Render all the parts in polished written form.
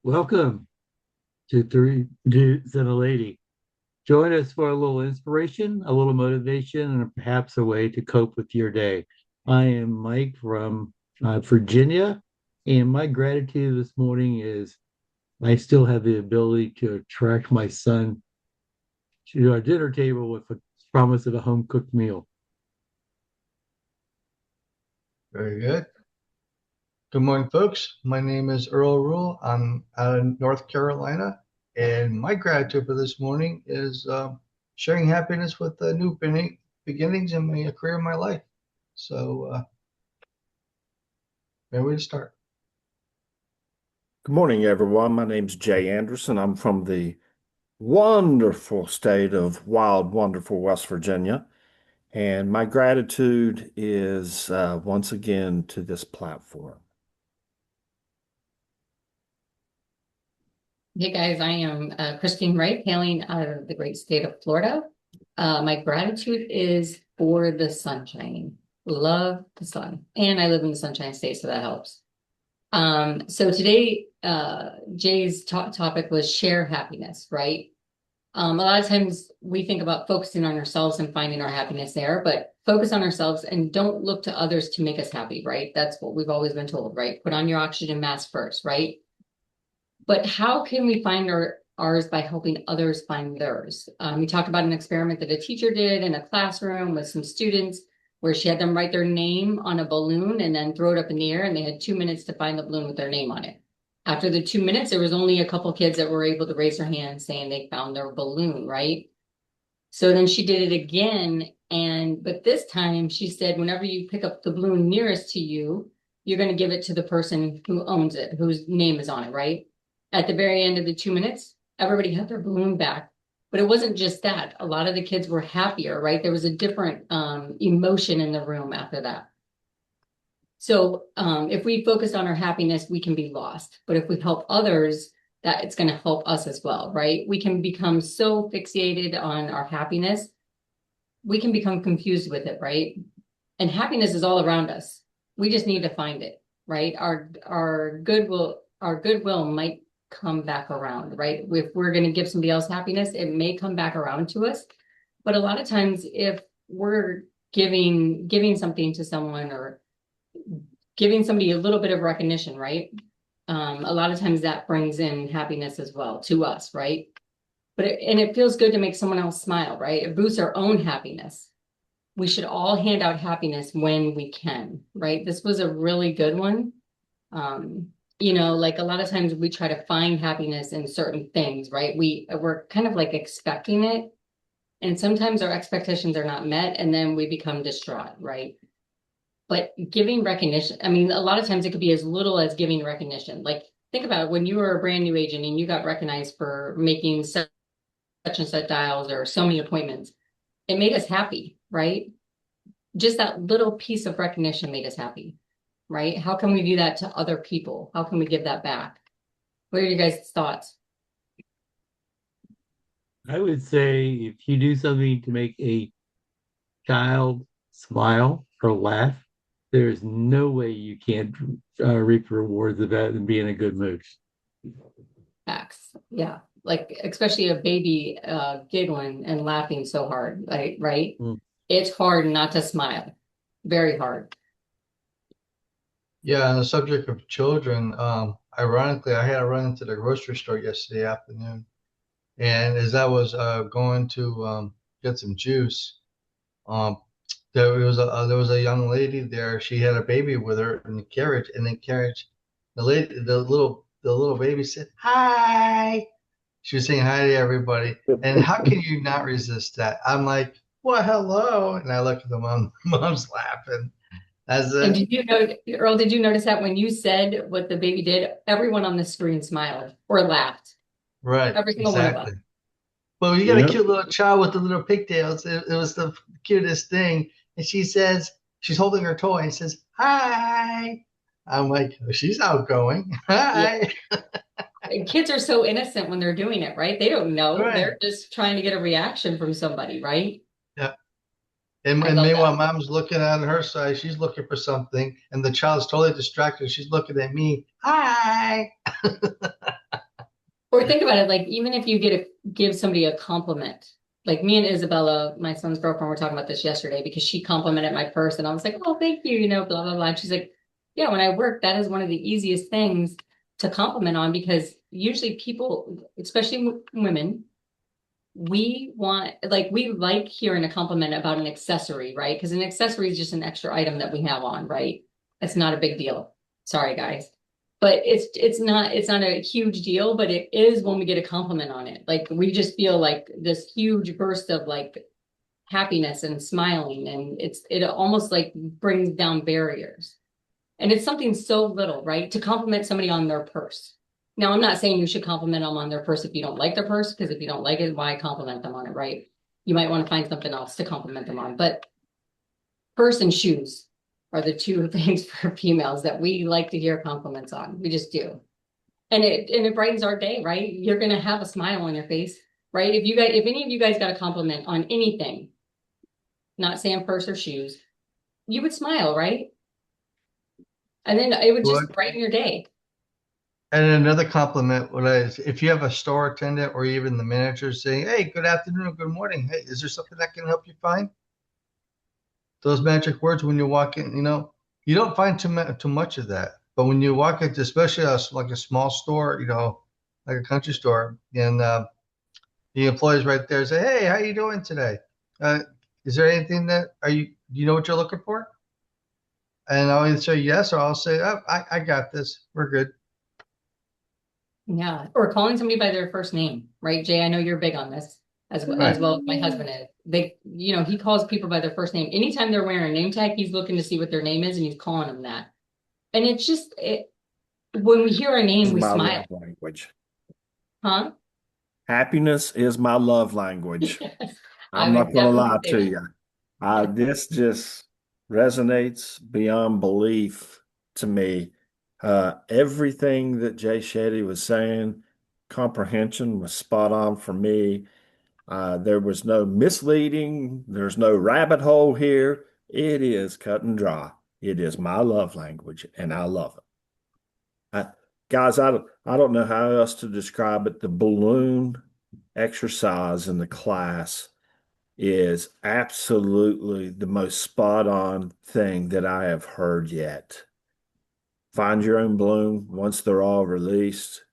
Welcome to Three Dudes and a Lady. Join us for a little inspiration, a little motivation, and perhaps a way to cope with your day. I am Mike from Virginia, and my gratitude this morning is I still have the ability to attract my son to our dinner table with a promise of a home cooked meal. Very good. Good morning, folks. My name is Earl. I'm out of North Carolina, and my gratitude for this morning is sharing happiness with new beginnings in my career in my life. So, maybe we start. Good morning, everyone. My name's Jay Anderson. I'm from the wonderful state of wild, wonderful West Virginia. And my gratitude is once again to this platform. Hey guys, I am Christine Wright, hailing out of the great state of Florida. My gratitude is for the sunshine. Love the sun. And I live in the Sunshine State, so that helps. So today, Jay's topic was share happiness, right? A lot of times we think about focusing on ourselves and finding our happiness there, but focus on ourselves and don't look to others to make us happy, right? That's what we've always been told, right? Put on your oxygen mask first, right? But how can we find ours by helping others find theirs? We talked about an experiment that a teacher did in a classroom with some students where she had them write their name on a balloon and then throw it up in the air, and they had 2 minutes to find the balloon with their name on it. After the 2 minutes, there was only a couple kids that were able to raise their hand saying they found their balloon, right? So then she did it again, but this time she said, whenever you pick up the balloon nearest to you, you're going to give it to the person who owns it, whose name is on it, right? At the very end of the 2 minutes, everybody had their balloon back. But it wasn't just that. A lot of the kids were happier, right? There was a different emotion in the room after that. So if we focus on our happiness, we can be lost. But if we help others, that it's going to help us as well, right? We can become so fixated on our happiness, we can become confused with it, right? And happiness is all around us. We just need to find it, right? Our goodwill might come back around, right? If we're going to give somebody else happiness, it may come back around to us. But a lot of times, if we're giving something to someone or giving somebody a little bit of recognition, right? A lot of times that brings in happiness as well to us, right? But it feels good to make someone else smile, right? It boosts our own happiness. We should all hand out happiness when we can, right? This was a really good one. Like a lot of times we try to find happiness in certain things, right? We're kind of like expecting it. And sometimes our expectations are not met and then we become distraught, right? But giving recognition, I mean, a lot of times it could be as little as giving recognition. Like think about it, when you were a brand new agent and you got recognized for making such and such dials or so many appointments, it made us happy, right? Just that little piece of recognition made us happy, right? How can we do that to other people? How can we give that back? What are your guys' thoughts? I would say if you do something to make a child smile or laugh, there's no way you can't reap the rewards of that and be in a good mood. Facts. Yeah. Like especially a baby giggling and laughing so hard, right? Mm. It's hard not to smile. Very hard. Yeah, on the subject of children, ironically, I had to run into the grocery store yesterday afternoon, and as I was going to get some juice, um, there was a young lady there. She had a baby with her in the carriage, and in the carriage, the little baby said hi. She was saying hi to everybody, and how can you not resist that? I'm like, well, hello, and I look at the mom. Mom's laughing. As And a Earl, did you notice that when you said what the baby did, everyone on the screen smiled or laughed? Right, Every single one of us. exactly. Well, you got a Yeah. cute little child with the little pigtails. It was the cutest thing. And she says, she's holding her toy and says, hi. I'm like, oh, she's outgoing. Yeah. Hi. And kids are so innocent when they're doing it, right? They don't know. Right. They're just trying to get a reaction from somebody, right? Yeah. And, I and love meanwhile, that. mom's looking on her side. She's looking for something. And the child's totally distracted. She's looking at me. Hi. But think about it, like even if you give somebody a compliment, like me and Isabella, my son's girlfriend, were talking about this yesterday because she complimented my purse and I was like, oh, thank you, blah, blah, blah. And she's like, yeah, when I work, that is one of the easiest things to compliment on because usually people, especially women, we like hearing a compliment about an accessory, right? Because an accessory is just an extra item that we have on, right? It's not a big deal. Sorry, guys. But it's not a huge deal, but it is when we get a compliment on it. Like we just feel like this huge burst of like happiness and smiling, and it almost like brings down barriers. And it's something so little, right? To compliment somebody on their purse. Now, I'm not saying you should compliment them on their purse if you don't like their purse, because if you don't like it, why compliment them on it, right? You might want to find something else to compliment them on. But purse and shoes are the two things for females that we like to hear compliments on. We just do. And it brightens our day, right? You're gonna have a smile on your face, right? If any of you guys got a compliment on anything, not saying purse or shoes, you would smile, right? And then it would just brighten your day. And another compliment is if you have a store attendant or even the manager saying, hey, good afternoon or good morning. Hey, is there something I can help you find? Those magic words when you walk in, you don't find too much of that. But when you walk into, especially like a small store, like a country store, and the employees right there say, hey, how you doing today? Is there anything do you know what you're looking for? And I'll either say yes, or I'll say, oh, I got this. We're good. Yeah, or calling somebody by their first name, right, Jay? I know you're big on this as well as my husband is. He calls people by their first name. Anytime they're wearing a name tag, he's looking to see what their name is and he's calling them that. And it's just when we hear a name, we My smile. love language. Huh? Happiness is my love language. Yes. I'm I not would going to definitely lie say to that. you. This just resonates beyond belief to me. Everything that Jay Shetty was saying, comprehension was spot on for me. There was no misleading. There's no rabbit hole here. It is cut and dry. It is my love language, and I love it. Guys, I don't know how else to describe it. The balloon exercise in the class is absolutely the most spot on thing that I have heard yet. Find your own balloon once they're all released.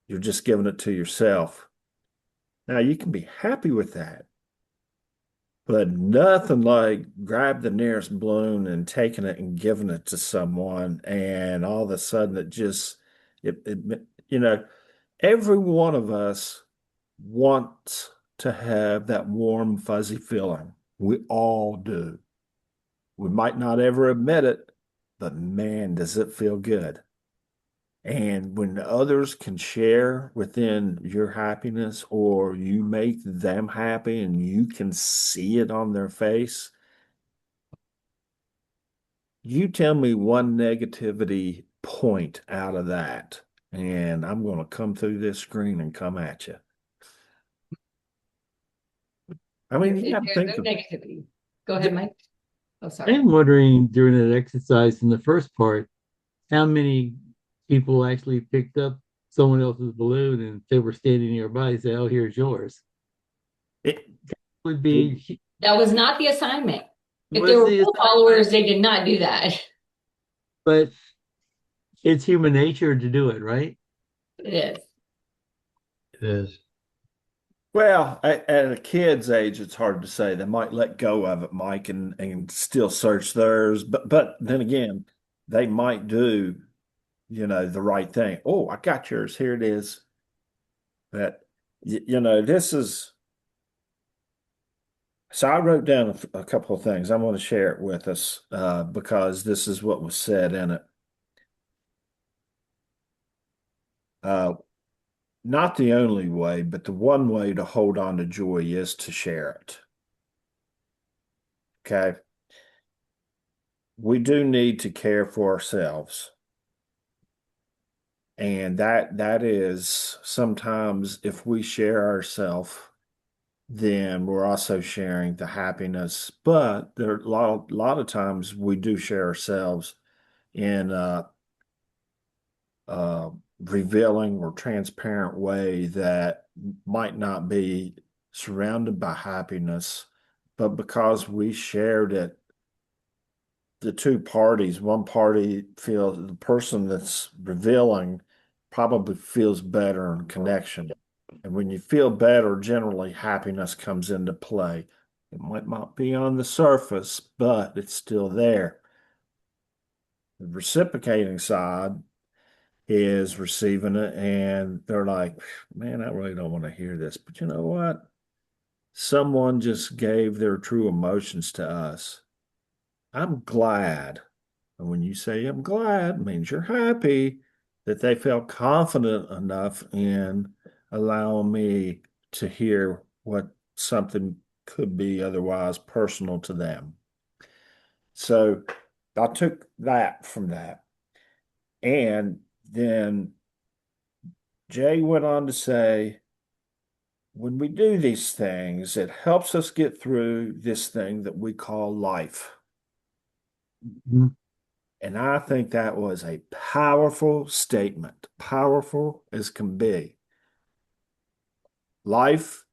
You're just giving it to yourself. Now you can be happy with that, but nothing like grab the nearest balloon and taking it and giving it to someone, and all of a sudden it every one of us wants to have that warm, fuzzy feeling. We all do. We might not ever admit it, but man, does it feel good. And when others can share within your happiness or you make them happy and you can see it on their face, you tell me one negativity point out of that, and I'm going to come through this screen and come at you. I mean, you got to There's think no of negativity. Go ahead, Mike. Oh, sorry. I'm wondering during that exercise in the first part, how many people actually picked up someone else's balloon and if they were standing nearby, say, "Oh, here's yours." it. Would be That was not the assignment. If they was were the rule followers, they did not do that. but it's human nature to do it, right? It is. It is. Well, at a kid's age, it's hard to say. They might let go of it, Mike, and still search theirs. But then again, they might do, the right thing. Oh, I got yours. Here it is. That this is. So I wrote down a couple of things. I'm going to share it with us because this is what was said in it. Uh, Not the only way, but the one way to hold on to joy is to share it. Okay. We do need to care for ourselves. And that is sometimes if we share ourselves, then we're also sharing the happiness. But there are a lot of times we do share ourselves in revealing or transparent way that might not be surrounded by happiness, but because we shared it, the two parties, one party feels the person that's revealing probably feels better in connection. And when you feel better, generally happiness comes into play. It might not be on the surface, but it's still there. The reciprocating side is receiving it, and they're like, man, I really don't want to hear this. But you know what? Someone just gave their true emotions to us. I'm glad. And when you say I'm glad, it means you're happy that they felt confident enough in allowing me to hear what something could be otherwise personal to them. So I took that from that. And then Jay went on to say, when we do these things, it helps us get through this thing that we call life. Mhm. And I think that was a powerful statement, powerful as can be. Life,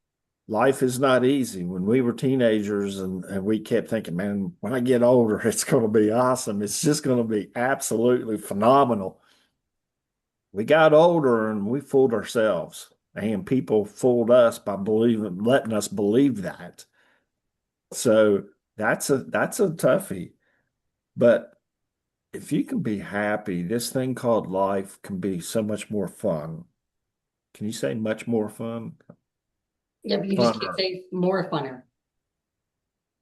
life is not easy. When we were teenagers and we kept thinking, man, when I get older, it's going to be awesome. It's just going to be absolutely phenomenal. We got older and we fooled ourselves, and people fooled us by letting us believe that. So that's a toughie. But if you can be happy, this thing called life can be so much more fun. Can you say much more fun? Yeah, but you just can't Funner. say more funner.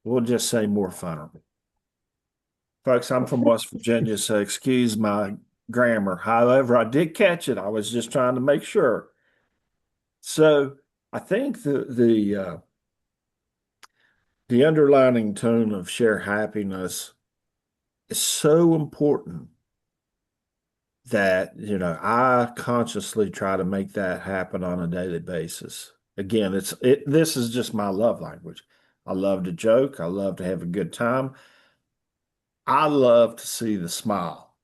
We'll just say more funner. Folks, I'm from West Virginia, so excuse my grammar. However, I did catch it. I was just trying to make sure. So I think the underlining tone of share happiness is so important that, I consciously try to make that happen on a daily basis. Again, this is just my love language. I love to joke. I love to have a good time. I love to see the smile.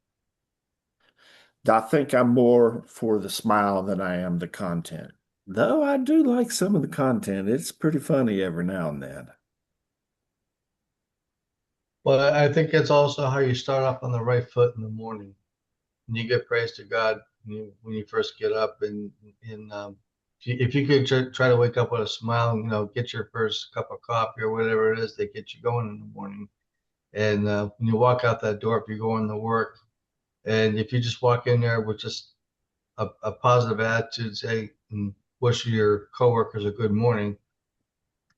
I think I'm more for the smile than I am the content. Though I do like some of the content. It's pretty funny every now and then. Well, I think it's also how you start off on the right foot in the morning. And you give praise to God when you first get up, and if you could try to wake up with a smile, get your first cup of coffee or whatever it is that gets you going in the morning. And when you walk out that door, if you're going to work, and if you just walk in there with just a positive attitude, say, and wish your coworkers a good morning,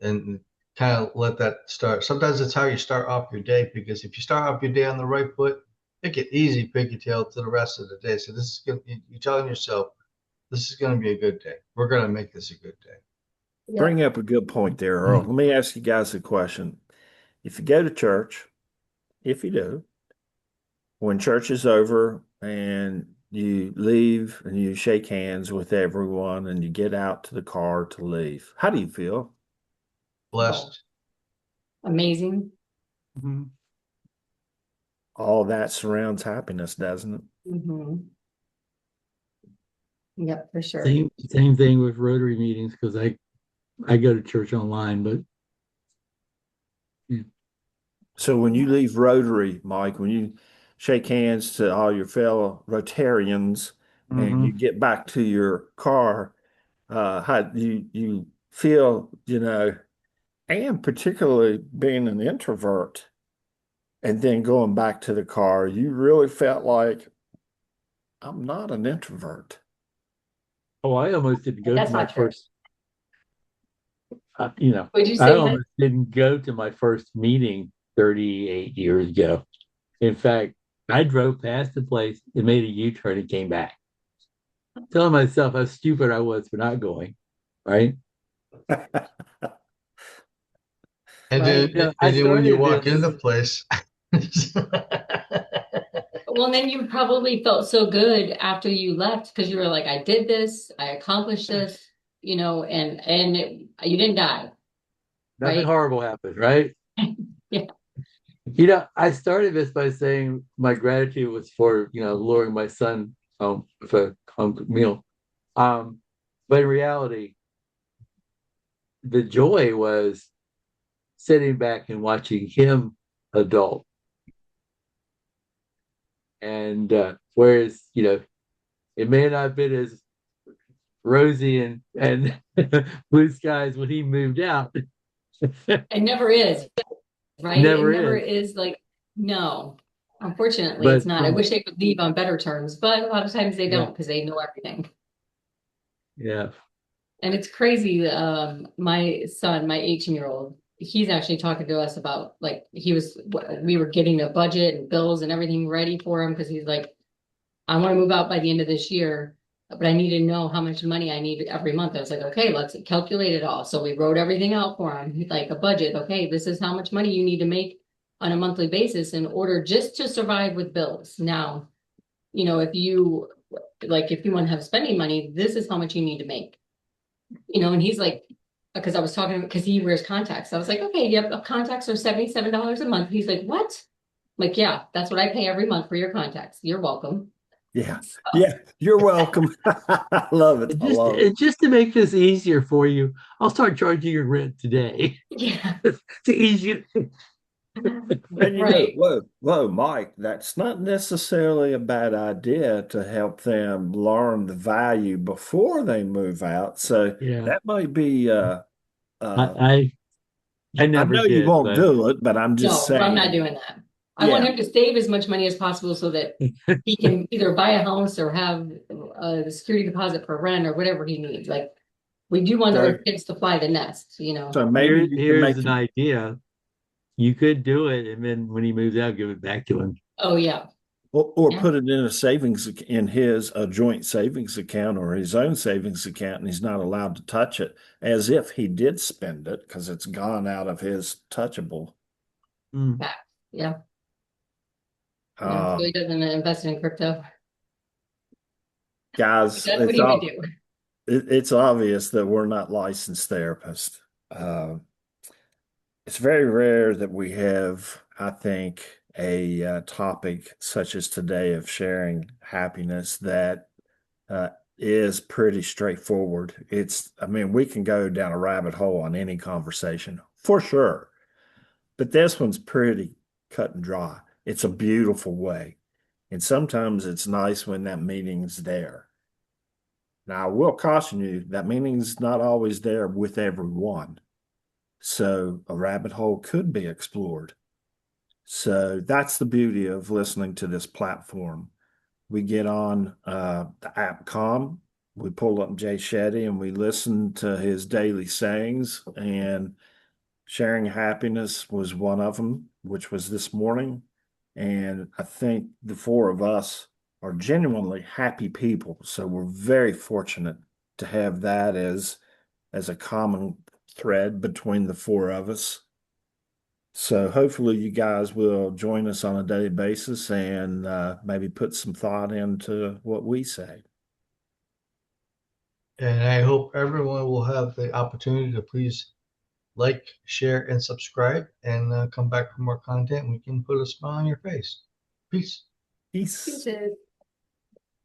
and kind of let that start. Sometimes it's how you start off your day, because if you start off your day on the right foot, make it easy, piggy tail to the rest of the day. So this is good. You're telling yourself, this is going to be a good day. We're going to make this a good day. Yeah. Bring up a good point there, Earl. Let me ask you guys a question. If you go to church, if you do, when church is over and you leave and you shake hands with everyone and you get out to the car to leave, how do you feel? Blessed. Amazing. Mhm. All that surrounds happiness, doesn't it? Mm-hmm. Yep, for sure. Same thing with Rotary meetings, because I go to church online, but yeah. So when you leave Rotary, Mike, when you shake hands to all your fellow Rotarians and you Mhm. get back to your car, how you feel, and particularly being an introvert and then going back to the car, you really felt like I'm not an introvert. Oh, I almost didn't go to That's my not true. first, Would you I say, Mike? almost didn't go to my first meeting 38 years ago. In fact, I drove past the place and made a U-turn and came back, telling myself how stupid I was for not going. Right? And Right. then, You know, I and then when you started walk in this. the place, Well, then you probably felt so good after you left because you were like, I did this, I accomplished this, you didn't die, Nothing right? horrible happened, right? Yeah. I started this by saying my gratitude was for, luring my son with a home cooked meal. But in reality, the joy was sitting back and watching him adult. And whereas, it may not have been as rosy and blue skies when he moved out. It never is, right? It Never never is. is like, no. Unfortunately, it's But not. I wish they would leave on better terms, but a lot of times they yeah, don't because they know everything. yeah. And it's crazy. My son, my 18-year-old, he's actually talking to us about like we were getting a budget and bills and everything ready for him because he's like, I want to move out by the end of this year, but I need to know how much money I need every month. I was like, okay, let's calculate it all. So we wrote everything out for him, like a budget. Okay, this is how much money you need to make on a monthly basis in order just to survive with bills. Now, if you want to have spending money, this is how much you need to make. And he's like, because I was talking because he wears contacts. I was like, okay, yep, contacts are $77 a month. He's like, what? I'm like, yeah, that's what I pay every month for your contacts. You're welcome. Yeah. Yeah. You're welcome. I love it. I love it. Just to make this easier for you, I'll start charging your rent today Yeah, to ease you. And right. whoa, Mike, that's not necessarily a bad idea to help them learn the value before they move out. So Yeah, that might be I, uh I I I never know you did, won't but do it, but I'm just No, I'm not saying, doing that. I want yeah, him to save as much money as possible so that he can either buy a house or have the security deposit for rent or whatever he needs. Like we do want so our kids to fly the nest. so maybe here you can here's make an idea. You could do it, and then when he moves out, give it back to him. Oh yeah. or Yeah. put it in a savings in his a joint savings account or his own savings account, and he's not allowed to touch it as if he did spend it because it's gone out of his touchable. Mm. Back. Yeah. Yeah. So he Um, doesn't invest in crypto. Guys, That's what he would do. it's obvious that we're not licensed therapists. Uh, it's very rare that we have, I think, a topic such as today of sharing happiness that uh, is pretty straightforward. I mean, we can go down a rabbit hole on any conversation for sure, but this one's pretty cut and dry. It's a beautiful way. And sometimes it's nice when that meaning's there. Now, I will caution you that meaning's not always there with everyone. So a rabbit hole could be explored. So that's the beauty of listening to this platform. We get on the app com, we pull up Jay Shetty and we listen to his daily sayings, and sharing happiness was one of them, which was this morning. And I think the four of us are genuinely happy people. So we're very fortunate to have that as a common thread between the four of us. So hopefully you guys will join us on a daily basis and maybe put some thought into what we say. And I hope everyone will have the opportunity to please like, share, and subscribe, and come back for more content. We can put a smile on your face. Peace. Peace. Pieces.